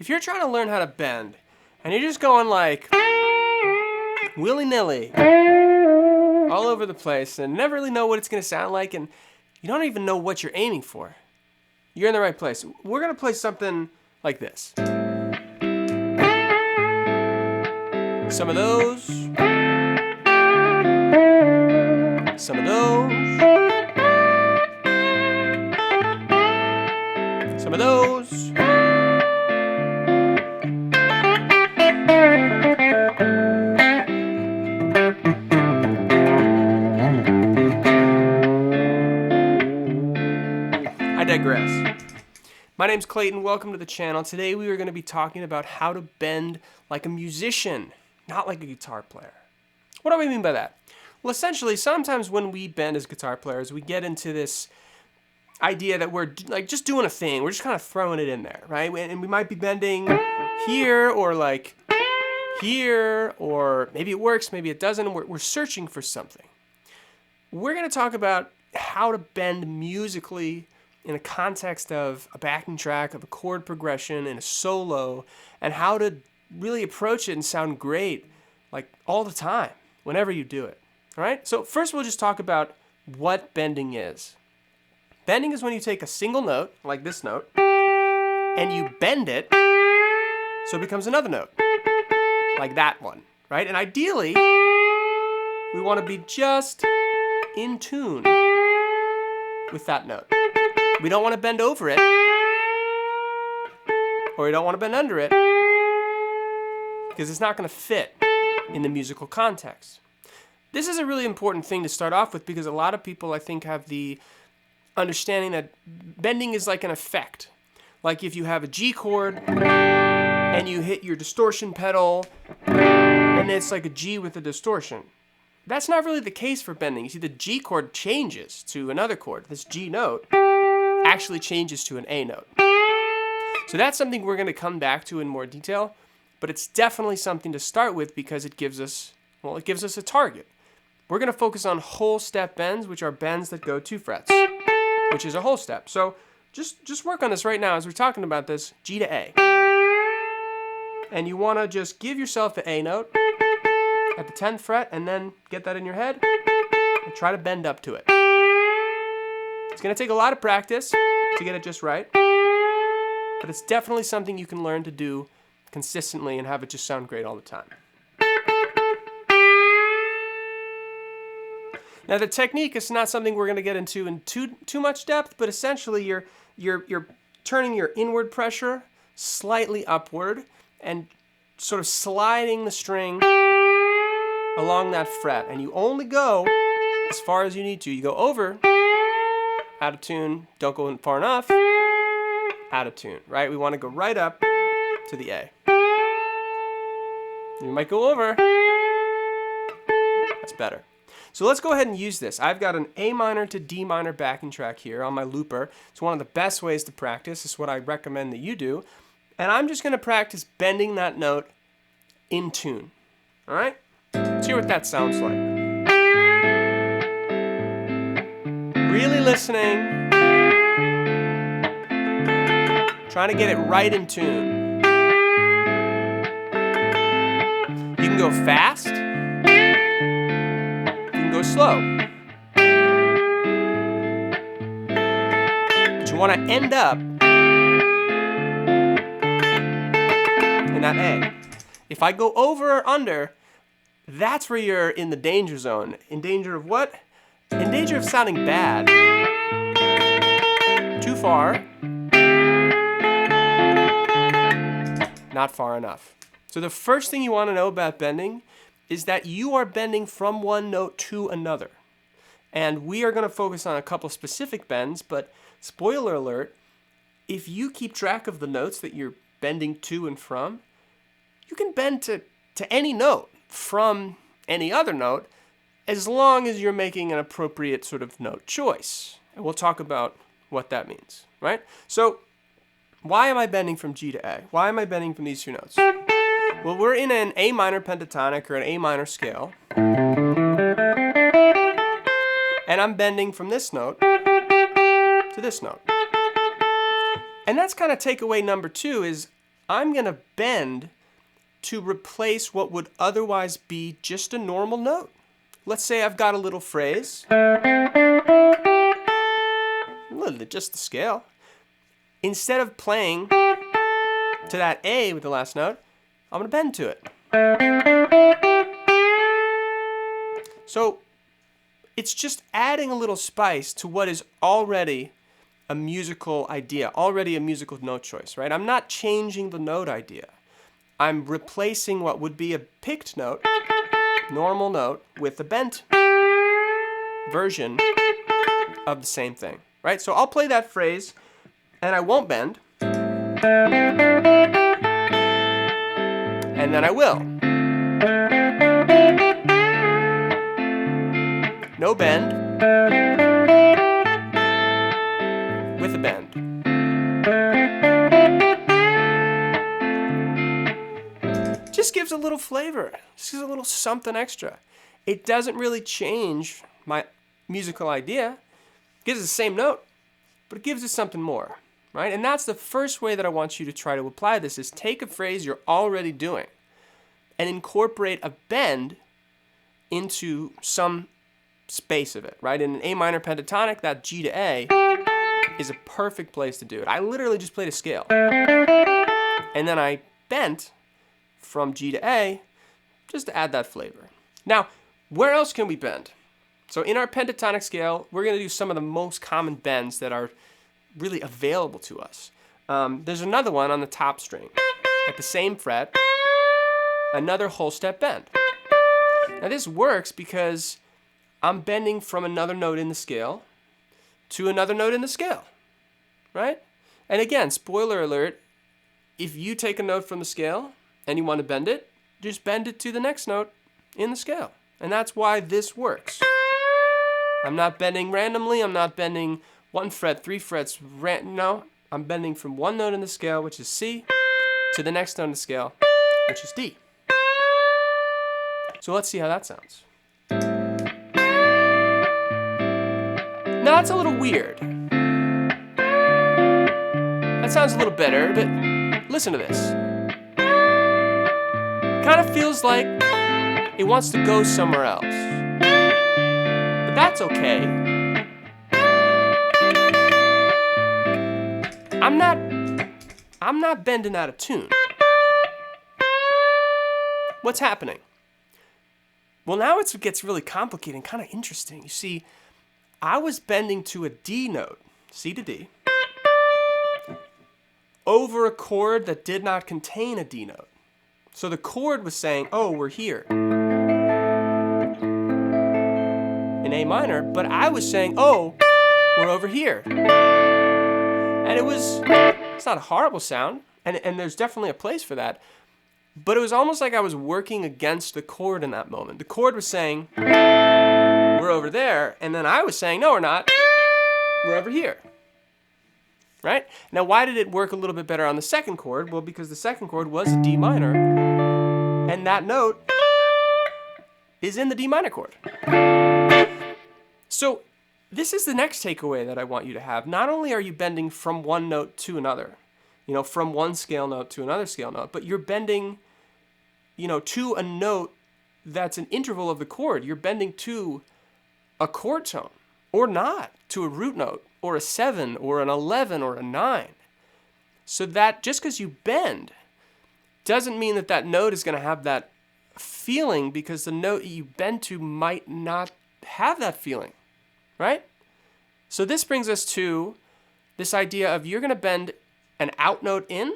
If you're trying to learn how to bend and you're just going like willy-nilly all over the place and never really know what it's going to sound like and you don't even know what you're aiming for, you're in the right place. We're going to play something like this. Some of those. Some of those. Some of those. I digress. My name's Clayton. Welcome to the channel. Today we are going to be talking about how to bend like a musician, not like a guitar player. What do we mean by that? Well, essentially, sometimes when we bend as guitar players, we get into this idea that we're like just doing a thing. We're just kind of throwing it in there, right? And we might be bending here or like here, or maybe it works, maybe it doesn't. We're searching for something. We're going to talk about how to bend musically in the context of a backing track, of a chord progression, and a solo, and how to really approach it and sound great like all the time, whenever you do it. All right? So first we'll just talk about what bending is. Bending is when you take a single note, like this note, and you bend it so it becomes another note, like that one, right? And ideally, we want to be just in tune with that note. We don't want to bend over it, or we don't want to bend under it, because it's not going to fit in the musical context. This is a really important thing to start off with because a lot of people, I think, have the understanding that bending is like an effect. Like if you have a G chord and you hit your distortion pedal and it's like a G with a distortion. That's not really the case for bending. You see, the G chord changes to another chord. This G note actually changes to an A note. So that's something we're going to come back to in more detail, but it's definitely something to start with because it gives us a target. We're going to focus on whole step bends, which are bends that go 2 frets, which is a whole step. So just work on this right now as we're talking about this, G to A. And you want to just give yourself the A note at the 10th fret and then get that in your head and try to bend up to it. It's going to take a lot of practice to get it just right, but it's definitely something you can learn to do consistently and have it just sound great all the time. Now the technique is not something we're going to get into in too much depth, but essentially you're turning your inward pressure slightly upward and sort of sliding the string along that fret, and you only go as far as you need to. You go over, out of tune, don't go far enough, out of tune, right? We want to go right up to the A. You might go over. That's better. So let's go ahead and use this. I've got an A minor to D minor backing track here on my looper. It's one of the best ways to practice. It's what I recommend that you do. And I'm just going to practice bending that note in tune. All right? Let's hear what that sounds like. Really listening. Trying to get it right in tune. You can go fast. You can go slow. But you want to end up in that A. If I go over or under, that's where you're in the danger zone. In danger of what? In danger of sounding bad. Too far. Not far enough. So the first thing you want to know about bending is that you are bending from one note to another. And we are going to focus on a couple specific bends, but spoiler alert, if you keep track of the notes that you're bending to and from, you can bend to any note from any other note as long as you're making an appropriate sort of note choice. And we'll talk about what that means, right? So why am I bending from G to A? Why am I bending from these two notes? Well, we're in an A minor pentatonic or an A minor scale. And I'm bending from this note to this note. And that's kind of takeaway number 2 is I'm going to bend to replace what would otherwise be just a normal note. Let's say I've got a little phrase, just the scale. Instead of playing to that A with the last note, I'm going to bend to it. So it's just adding a little spice to what is already a musical idea, already a musical note choice, right? I'm not changing the note idea. I'm replacing what would be a picked note, normal note, with a bent version of the same thing, right? So I'll play that phrase, and I won't bend, and then I will. No bend, with a bend. Just gives a little flavor, just gives a little something extra. It doesn't really change my musical idea. It gives it the same note, but it gives it something more, right? And that's the first way that I want you to try to apply this, is take a phrase you're already doing and incorporate a bend into some space of it, right? In an A minor pentatonic, that G to A is a perfect place to do it. I literally just played a scale, and then I bent from G to A just to add that flavor. Now, where else can we bend? So in our pentatonic scale, we're going to do some of the most common bends that are really available to us. There's another one on the top string at the same fret, another whole step bend. Now this works because I'm bending from another note in the scale to another note in the scale, right? And again, spoiler alert, if you take a note from the scale and you want to bend it, just bend it to the next note in the scale. And that's why this works. I'm not bending randomly. I'm not bending 1 fret, 3 frets. No, I'm bending from one note in the scale, which is C, to the next note in the scale, which is D. So let's see how that sounds. Now that's a little weird. That sounds a little better, but listen to this. Kind of feels like it wants to go somewhere else. But that's okay. I'm not bending out of tune. What's happening? Well, now it gets really complicated and kind of interesting. You see, I was bending to a D note, C to D, over a chord that did not contain a D note. So the chord was saying, oh, we're here in A minor, but I was saying, oh, we're over here. And it's not a horrible sound, and there's definitely a place for that, but it was almost like I was working against the chord in that moment. The chord was saying, we're over there, and then I was saying, no, we're not, we're over here. Right? Now, why did it work a little bit better on the second chord? Well, because the second chord was a D minor, and that note is in the D minor chord. So this is the next takeaway that I want you to have. Not only are you bending from one note to another, from one scale note to another scale note, but you're bending, to a note that's an interval of the chord. You're bending to a chord tone, or not, to a root note, or a 7, or an 11, or a 9. So that just because you bend doesn't mean that that note is going to have that feeling, because the note you bend to might not have that feeling, right? So this brings us to this idea of you're going to bend an out note in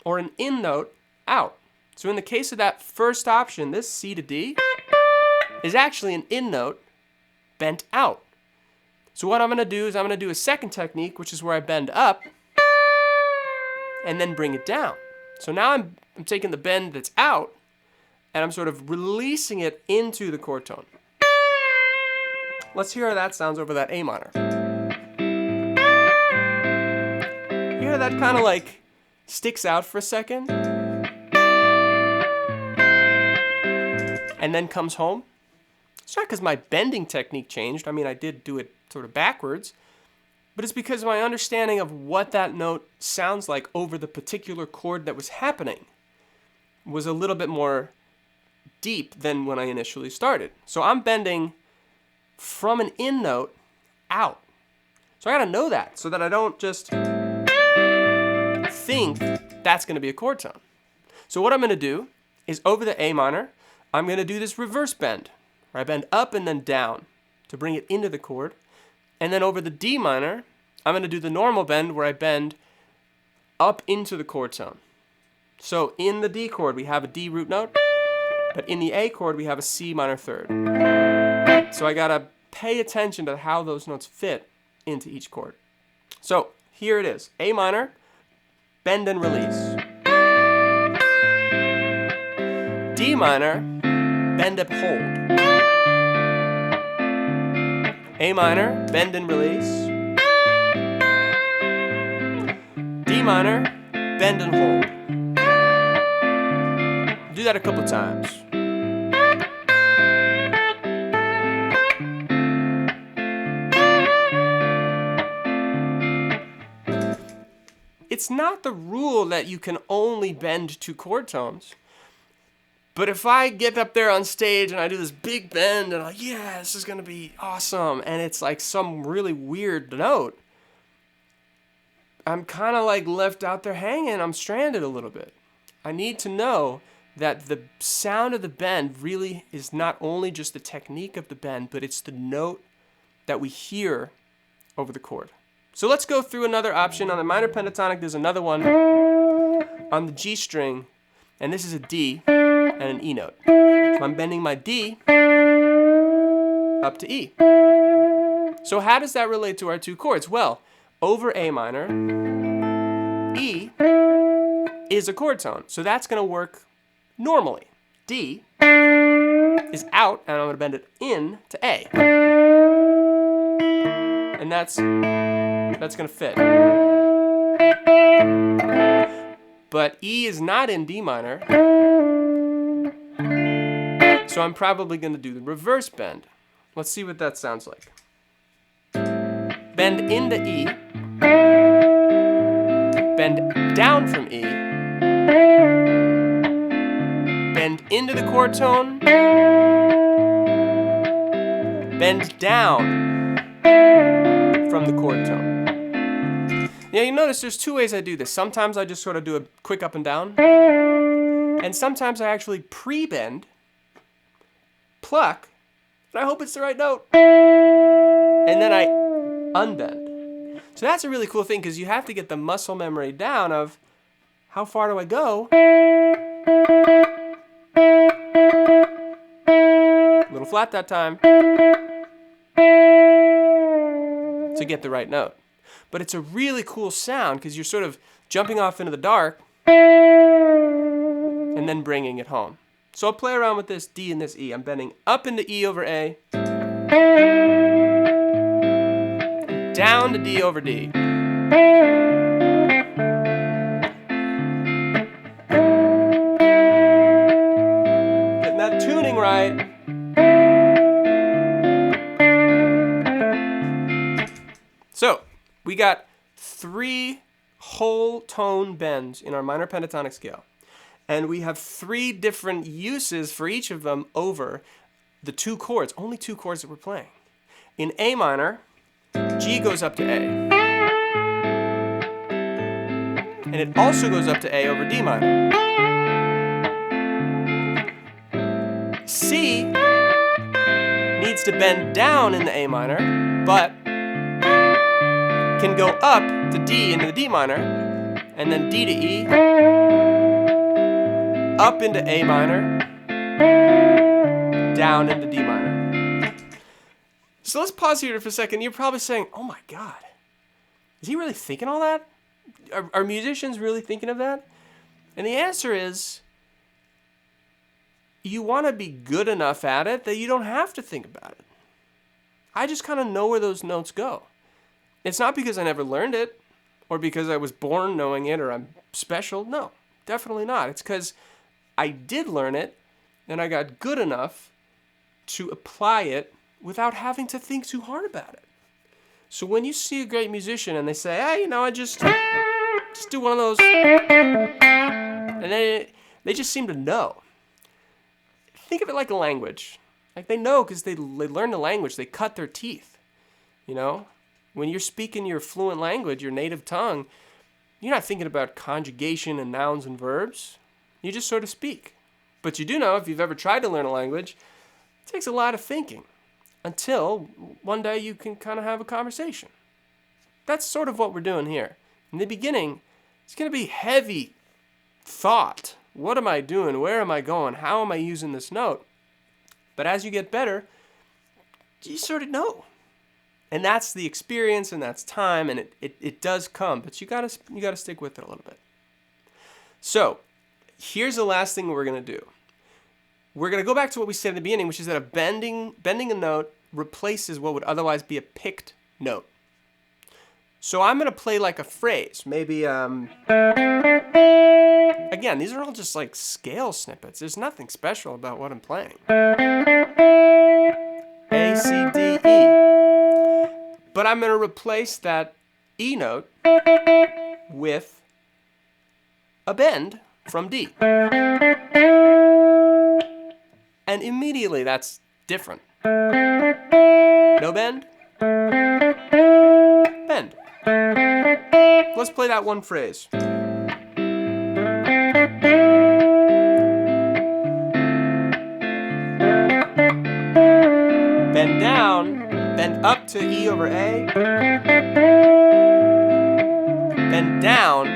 or an in note out. So in the case of that first option, this C to D is actually an in note bent out. So what I'm going to do is I'm going to do a second technique, which is where I bend up and then bring it down. So now I'm taking the bend that's out and I'm sort of releasing it into the chord tone. Let's hear how that sounds over that A minor. You hear that kind of like sticks out for a second and then comes home? It's not because my bending technique changed. I mean, I did do it sort of backwards, but it's because my understanding of what that note sounds like over the particular chord that was happening was a little bit more deep than when I initially started. So I'm bending from an in note out. So I gotta know that so that I don't just think that's gonna be a chord tone. So what I'm gonna do is over the A minor, I'm gonna do this reverse bend, where I bend up and then down to bring it into the chord. And then over the D minor, I'm gonna do the normal bend where I bend up into the chord tone. So in the D chord, we have a D root note, but in the A chord, we have a C minor third. So I gotta pay attention to how those notes fit into each chord. So here it is, A minor, bend and release. D minor, bend up, hold. A minor, bend and release. D minor, bend and hold. Do that a couple times. It's not the rule that you can only bend two chord tones. But if I get up there on stage and I do this big bend and I'm like, yeah, this is going to be awesome, and it's like some really weird note, I'm kind of like left out there hanging. I'm stranded a little bit. I need to know that the sound of the bend really is not only just the technique of the bend, but it's the note that we hear over the chord. So let's go through another option. On the minor pentatonic, there's another one on the G string, and this is a D and an E note. So I'm bending my D up to E. So how does that relate to our two chords? Well, over A minor, E is a chord tone. So that's going to work normally. D is out, and I'm going to bend it in to A. And that's going to fit. But E is not in D minor, so I'm probably going to do the reverse bend. Let's see what that sounds like. Bend into E, bend down from E, bend into the chord tone, bend down from the chord tone. Now you notice there's two ways I do this. Sometimes I just sort of do a quick up and down, and sometimes I actually pre-bend, pluck, and I hope it's the right note, and then I unbend. So that's a really cool thing because you have to get the muscle memory down of how far do I go? A little flat that time to get the right note. But it's a really cool sound because you're sort of jumping off into the dark and then bringing it home. So I'll play around with this D and this E. I'm bending up into E over A, down to D over D. Getting that tuning right. So we got 3 whole tone bends in our minor pentatonic scale. And we have 3 different uses for each of them over the 2 chords, only 2 chords that we're playing. In A minor, G goes up to A. And it also goes up to A over D minor. C needs to bend down in the A minor, but can go up to D into the D minor, and then D to E, up into A minor, down into D minor. So let's pause here for a second. You're probably saying, oh my God, is he really thinking all that? Are musicians really thinking of that? And the answer is, you want to be good enough at it that you don't have to think about it. I just kind of know where those notes go. It's not because I never learned it, or because I was born knowing it, or I'm special. No, definitely not. It's because I did learn it, and I got good enough to apply it without having to think too hard about it. So when you see a great musician and they say, hey, I just do one of those, and they just seem to know. Think of it like a language. Like they know because they learn the language. They cut their teeth, When you're speaking your fluent language, your native tongue, you're not thinking about conjugation and nouns and verbs. You just sort of speak. But you do know, if you've ever tried to learn a language, it takes a lot of thinking until one day you can kind of have a conversation. That's sort of what we're doing here. In the beginning, it's going to be heavy thought. What am I doing? Where am I going? How am I using this note? But as you get better, you sort of know. And that's the experience, and that's time, and it does come, but you gotta stick with it a little bit. So, here's the last thing we're gonna do. We're gonna go back to what we said in the beginning, which is that bending a note replaces what would otherwise be a picked note. So I'm gonna play like a phrase. Maybe again, these are all just like scale snippets. There's nothing special about what I'm playing. A, C, D, E. But I'm going to replace that E note with a bend from D. And immediately that's different. No bend. Bend. Let's play that one phrase. Bend down. Bend up to E over A. Bend down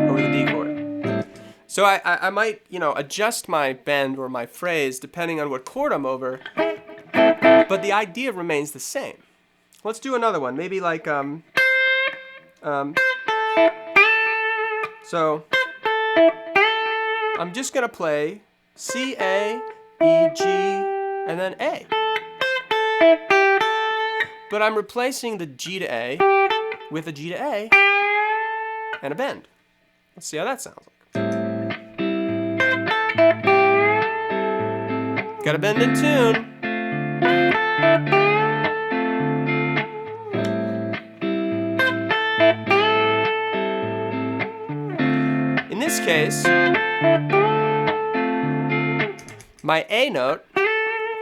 over the D chord. So I might, adjust my bend or my phrase depending on what chord I'm over, but the idea remains the same. Let's do another one. Maybe like, so I'm just gonna play C, A, E, G, and then A. But I'm replacing the G to A with a G to A and a bend. Let's see how that sounds like. Gotta bend in tune. In this case, my A note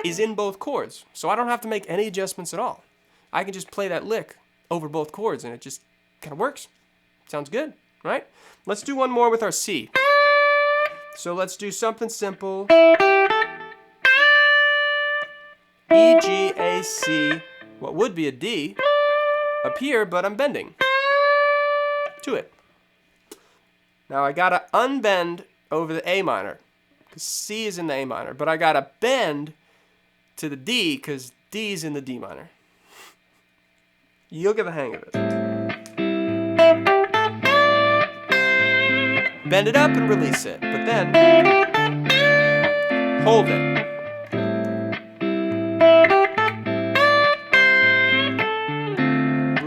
is in both chords, so I don't have to make any adjustments at all. I can just play that lick over both chords and it just kind of works. Sounds good, right? Let's do one more with our C. So let's do something simple. E, G, A, C, what would be a D, up here, but I'm bending to it. Now I gotta unbend over the A minor, because C is in the A minor, but I gotta bend to the D, because D is in the D minor. You'll get the hang of it. Bend it up and release it, but then hold it.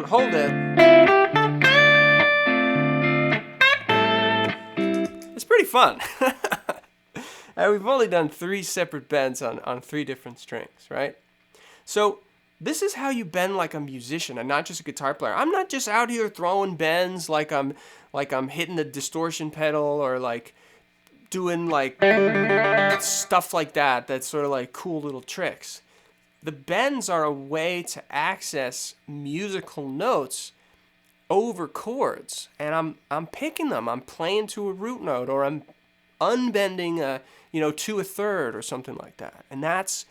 Hold it. It's pretty fun. And we've only done 3 separate bends on 3 different strings, right? So this is how you bend like a musician and not just a guitar player. I'm not just out here throwing bends like I'm hitting the distortion pedal or like doing like stuff like that. That's sort of like cool little tricks. The bends are a way to access musical notes over chords, and I'm picking them. I'm playing to a root note, or I'm unbending to a third or something like that. And that's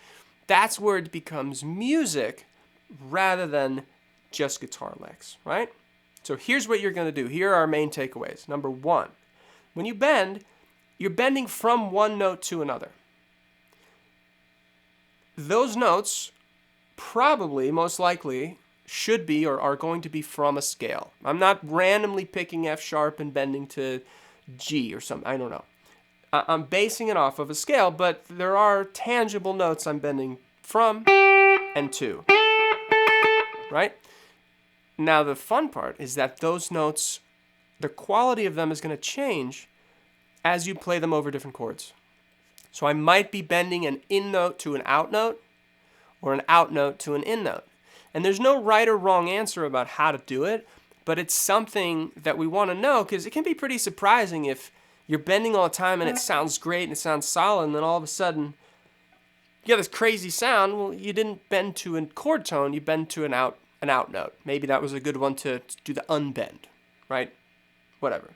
where it becomes music rather than just guitar licks, right? So here's what you're going to do. Here are our main takeaways. Number 1, when you bend, you're bending from one note to another. Those notes probably, most likely, should be or are going to be from a scale. I'm not randomly picking F sharp and bending to G or something. I don't know. I'm basing it off of a scale, but there are tangible notes I'm bending from and to, right? Now, the fun part is that those notes, the quality of them is going to change as you play them over different chords. So I might be bending an in note to an out note, or an out note to an in note. And there's no right or wrong answer about how to do it, but it's something that we want to know because it can be pretty surprising if you're bending all the time and it sounds great and it sounds solid, and then all of a sudden you get this crazy sound. Well, you didn't bend to a chord tone, you bend to an out note. Maybe that was a good one to do the unbend, right? Whatever.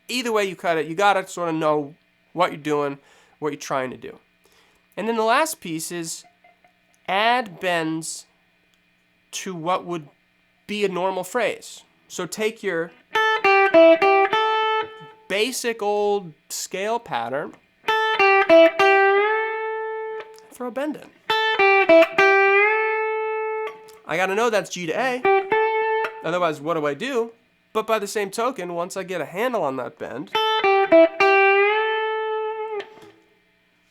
Either way you cut it, you got to sort of know what you're doing, what you're trying to do. And then the last piece is add bends to what would be a normal phrase. So take your basic old scale pattern, throw a bend in. I got to know that's G to A, otherwise what do I do? But by the same token, once I get a handle on that bend,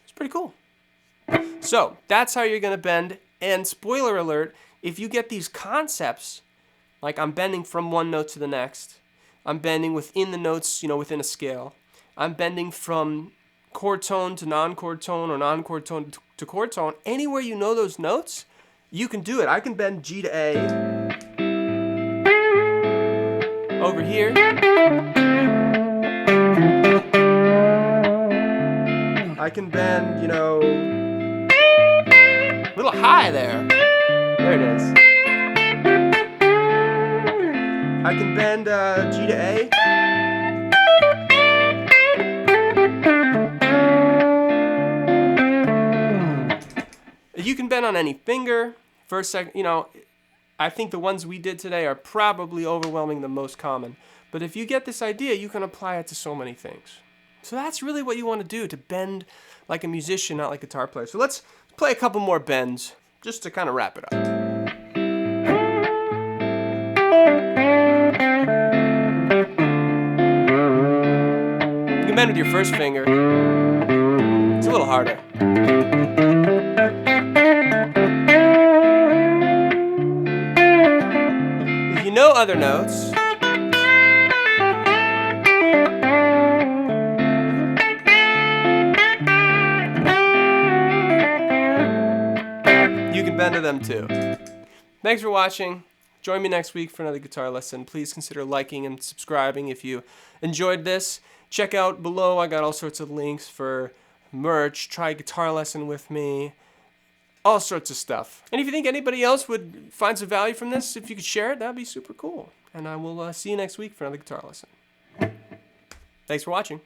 it's pretty cool. So that's how you're going to bend. And spoiler alert, if you get these concepts, like I'm bending from one note to the next, I'm bending within the notes, within a scale, I'm bending from chord tone to non-chord tone or non-chord tone to chord tone, anywhere you know those notes, you can do it. I can bend G to A over here. I can bend, a little high there. There it is. I can bend G to A. You can bend on any finger. First, second, I think the ones we did today are probably overwhelming the most common. But if you get this idea, you can apply it to so many things. So that's really what you want to do, to bend like a musician, not like a guitar player. So let's play a couple more bends just to kind of wrap it up. You can bend with your first finger. It's a little harder. If you know other notes, you can bend to them too. Thanks for watching. Join me next week for another guitar lesson. Please consider liking and subscribing if you enjoyed this. Check out below, I got all sorts of links for merch, try a guitar lesson with me, all sorts of stuff. And if you think anybody else would find some value from this, if you could share it, that'd be super cool. And I will see you next week for another guitar lesson. Thanks for watching.